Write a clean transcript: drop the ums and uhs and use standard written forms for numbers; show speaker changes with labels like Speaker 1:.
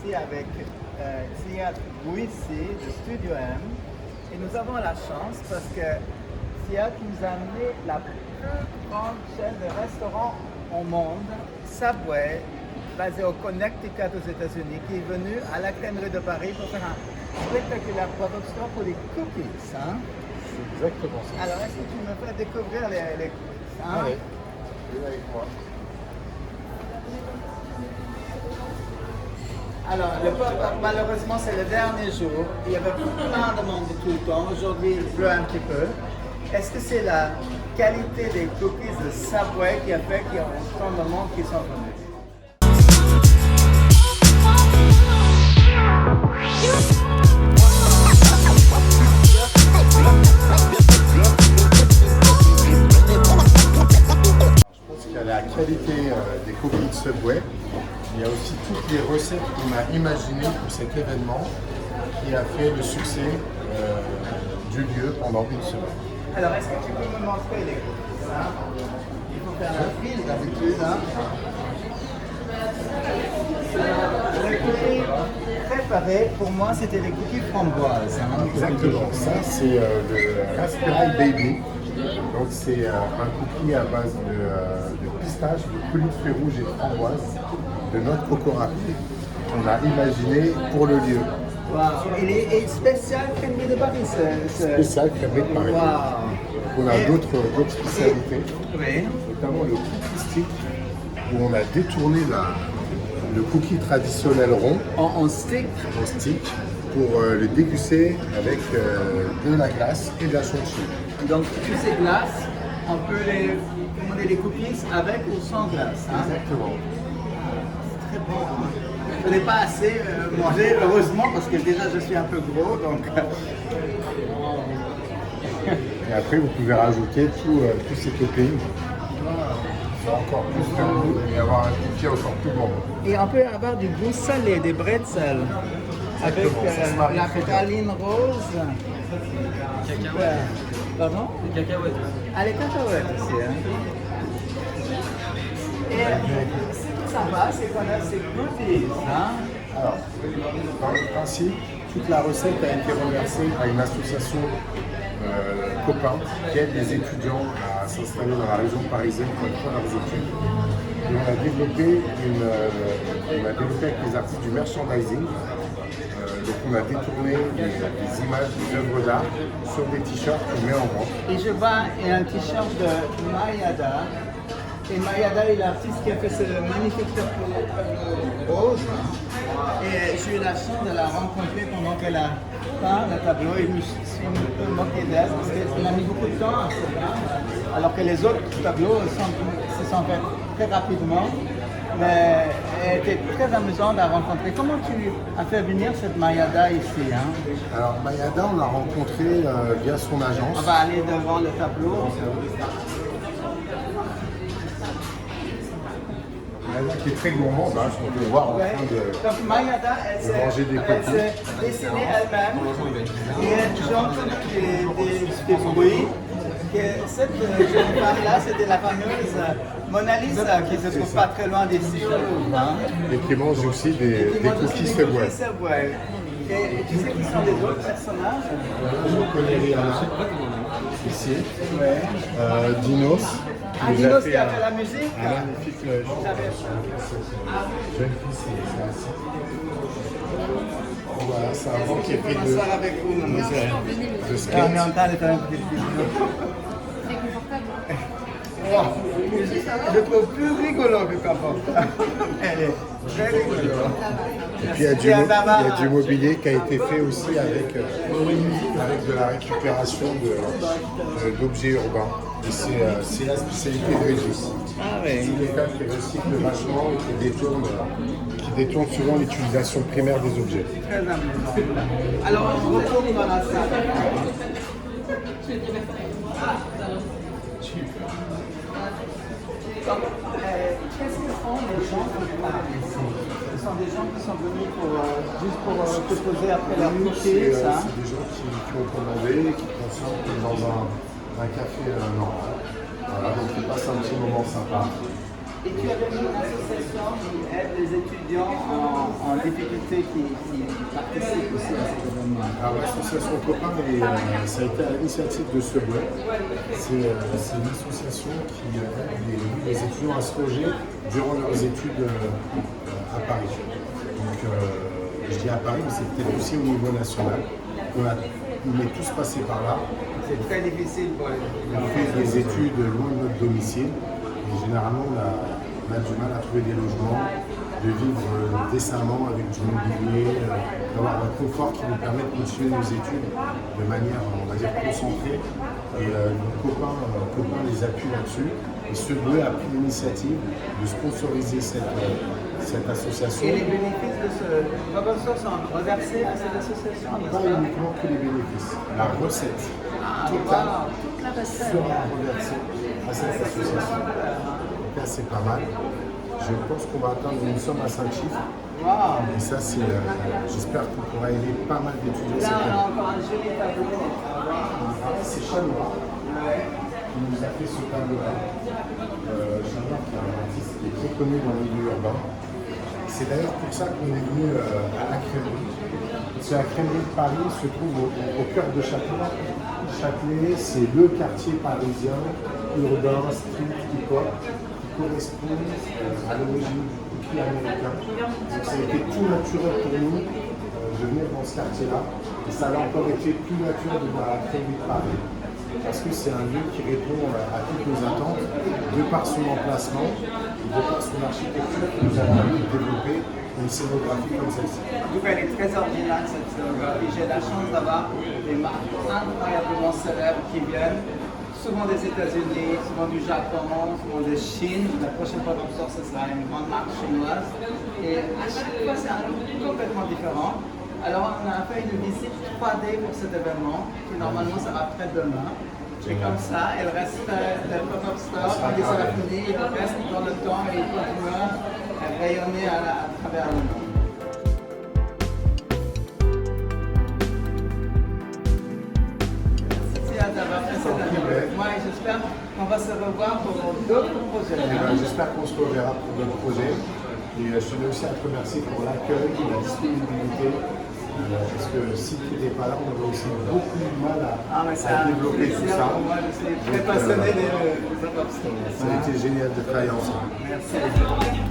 Speaker 1: ici avec Ziad Bouissi de Studio M. Et nous avons la chance parce que Ziad nous a amené la plus grande chaîne de restaurants au monde, Subway, basée au Connecticut aux États-Unis, qui est venue à la Crèmerie de Paris pour faire un spectaculaire production pour les cookies. Hein?
Speaker 2: C'est exactement ça.
Speaker 1: Alors, est-ce que tu me fais découvrir les cookies? Hein?
Speaker 2: Allez, viens avec moi.
Speaker 1: Alors, malheureusement, c'est le dernier jour. Il y avait plein de monde tout le temps. Aujourd'hui, il pleut un petit peu. Est-ce que c'est la qualité des cookies de Subway qui a fait qu'il y a autant de monde qui sont venus?
Speaker 2: Je pense qu'il y a la qualité des cookies de Subway. Il y a aussi toutes les recettes qu'on a imaginées pour cet événement qui a fait le succès du lieu pendant une semaine.
Speaker 1: Alors, est-ce que tu peux me montrer les cookies? Hein? Il faut faire la file d'habitude. Hein? Les cookies préparés, pour moi, c'était des cookies framboises. Hein?
Speaker 2: Exactement. Ça, c'est le Raspberry Baby. Donc, c'est un cookie à base de pistache, de coulis rouge et de framboise de notre Coco Rapide qu'on a imaginé pour le lieu.
Speaker 1: Wow. Il est spécial crème de Paris.
Speaker 2: Spécial crème de Paris.
Speaker 1: Wow.
Speaker 2: On a d'autres spécialités,
Speaker 1: Oui.
Speaker 2: notamment le cookie stick, où on a détourné le cookie traditionnel rond
Speaker 1: En stick.
Speaker 2: en stick pour le déguster avec de la glace et de la chantilly.
Speaker 1: Donc, toutes ces glaces, on peut les commander les cookies avec ou sans glace. Hein?
Speaker 2: Exactement.
Speaker 1: Très bon. Je n'ai pas assez mangé, heureusement, parce que déjà je suis un peu gros. Donc...
Speaker 2: Et après, vous pouvez rajouter tous ces toppings. Pour encore plus de goût et avoir un cookie encore plus bon.
Speaker 1: Et on peut avoir du goût salé, des bretzels, avec la praline rose. Super. Pardon?
Speaker 3: Les cacahuètes.
Speaker 1: Ah, les cacahuètes aussi. Hein? Et ce qui s'en va, c'est qu'on a ces goodies. Hein?
Speaker 2: Alors, dans le principe, toute la recette a été reversée à une association copain qui aide les étudiants à s'installer dans la région parisienne pour faire leurs études. Et on a développé avec les artistes du merchandising. Donc on a détourné des images, des œuvres d'art sur des t-shirts qu'on met en vente.
Speaker 1: Et je vois un t-shirt de Mayada. Et Mayada est l'artiste qui a fait ce magnifique tableau rose. Et j'ai eu la chance de la rencontrer pendant qu'elle a peint le tableau et je me suis un peu moqué d'elle parce qu'elle a mis beaucoup de temps à se peindre, alors que les autres tableaux se sont faits très rapidement. Mais elle était très amusante à rencontrer. Comment tu as fait venir cette Mayada ici? Hein?
Speaker 2: Alors Mayada, on l'a rencontrée via son agence.
Speaker 1: On va aller devant le tableau.
Speaker 2: Mayada qui est très gourmande, hein, on peut le voir en train
Speaker 1: Donc Mayada, elle
Speaker 2: manger des cookies.
Speaker 1: s'est dessinée elle-même et elle chante des bruits. Que cette jeune femme-là, c'était la fameuse Mona Lisa qui ne se trouve pas très loin d'ici. Hein?
Speaker 2: Et qui mange aussi des cookies Subway.
Speaker 1: Et tu sais qui sont les autres personnages?
Speaker 2: Je connais Rihanna, ici. Dinos.
Speaker 1: Ah, Dinos qui a fait la musique?
Speaker 2: Un magnifique jeune fille, c'est ainsi. Voilà, c'est un vent qui est fait
Speaker 1: Bonsoir avec vous, mademoiselle.
Speaker 2: de
Speaker 1: On
Speaker 2: skate.
Speaker 1: est en train de faire une petite vidéo.
Speaker 4: Très confortable.
Speaker 1: Je trouve plus rigolo que confortable. Elle est très rigolo.
Speaker 2: Et puis il y a du mobilier qui a été fait aussi avec de la récupération d'objets urbains. Et c'est la spécialité de Régis.
Speaker 1: Ah
Speaker 2: C'est
Speaker 1: oui.
Speaker 2: quelqu'un qui recycle vachement et qui détourne souvent l'utilisation primaire des objets.
Speaker 1: Très amusant. Alors, on retourne dans la salle. Qu'est-ce que font les gens qui parlent ici? Ce sont des gens qui sont venus juste pour te poser après leur cookie, ça?
Speaker 2: C'est des gens qui ont commandé, qui consomment comme dans un café normal. Voilà, donc ils passent un petit moment sympa.
Speaker 1: Et tu avais mis une association qui aide les des étudiants en difficulté qui participent aussi à cet événement?
Speaker 2: Alors l'association Copain, ça a été à l'initiative de Subway. C'est une association qui aide les étudiants à se loger durant leurs études à Paris. Donc je dis à Paris, mais c'est peut-être aussi au niveau national. On est tous passés par là.
Speaker 1: C'est très difficile pour les
Speaker 2: On fait des études loin de notre domicile et généralement on a du mal à trouver des logements, de vivre décemment avec du mobilier, d'avoir un confort qui nous permet de continuer nos études de manière, on va dire, concentrée. Et nos copains les appuient là-dessus. Et Subway a pris l'initiative de sponsoriser cette association.
Speaker 1: Et les bénéfices de ce revendeur sont reversés à cette association, n'est-ce
Speaker 2: Pas
Speaker 1: pas?
Speaker 2: uniquement que les bénéfices, la recette
Speaker 1: Ah,
Speaker 2: totale
Speaker 1: wow, toute la recette.
Speaker 2: sera reversée à cette association. Donc là, c'est pas mal. Je pense qu'on va atteindre une somme à 5 chiffres.
Speaker 1: Wow.
Speaker 2: Et ça, c'est, j'espère qu'on pourra aider pas mal d'étudiants
Speaker 1: Là,
Speaker 2: cette
Speaker 1: on a
Speaker 2: année.
Speaker 1: encore un joli tableau.
Speaker 2: C'est Chanois
Speaker 1: Ouais.
Speaker 2: qui nous a fait ce tableau-là. Chanois qui est un artiste qui est très connu dans le milieu urbain. C'est d'ailleurs pour ça qu'on est venu à la Crèmerie. Parce que la Crèmerie de Paris se trouve au cœur de Châtelet. Châtelet, c'est le quartier parisien, urbain, street, hip-hop, qui correspond à l'origine du cookie américain. Donc ça a été tout naturel pour nous de venir dans ce quartier-là. Et ça a encore été plus naturel de venir à la Crèmerie de Paris. Parce que c'est un lieu qui répond à toutes nos attentes, de par son emplacement, de par son architecture qui nous a permis de développer une scénographie comme celle-ci.
Speaker 1: En tout cas, elle est très originale cette scénographie. J'ai la chance d'avoir des marques incroyablement célèbres qui viennent, souvent des États-Unis, souvent du Japon, souvent de Chine. La prochaine fois qu'on sort, ce sera une grande marque chinoise. Et à chaque fois, c'est un look complètement différent. Alors, on a fait une visite 3D pour cet événement, qui normalement sera après-demain. Et comme ça, il reste le pop-up store, quand il sera fini, il reste dans le temps et il continuera à rayonner à travers le monde. Merci d'avoir fait cette interview avec moi et j'espère qu'on va se revoir pour d'autres projets.
Speaker 2: J'espère qu'on se reverra pour d'autres projets. Et je tenais aussi à te remercier pour l'accueil, la disponibilité. Parce que si tu n'étais pas là, on aurait aussi beaucoup de mal à développer tout ça.
Speaker 1: Moi, je suis très passionné des pop-up stores.
Speaker 2: Ça a été génial de travailler ensemble.
Speaker 1: Merci.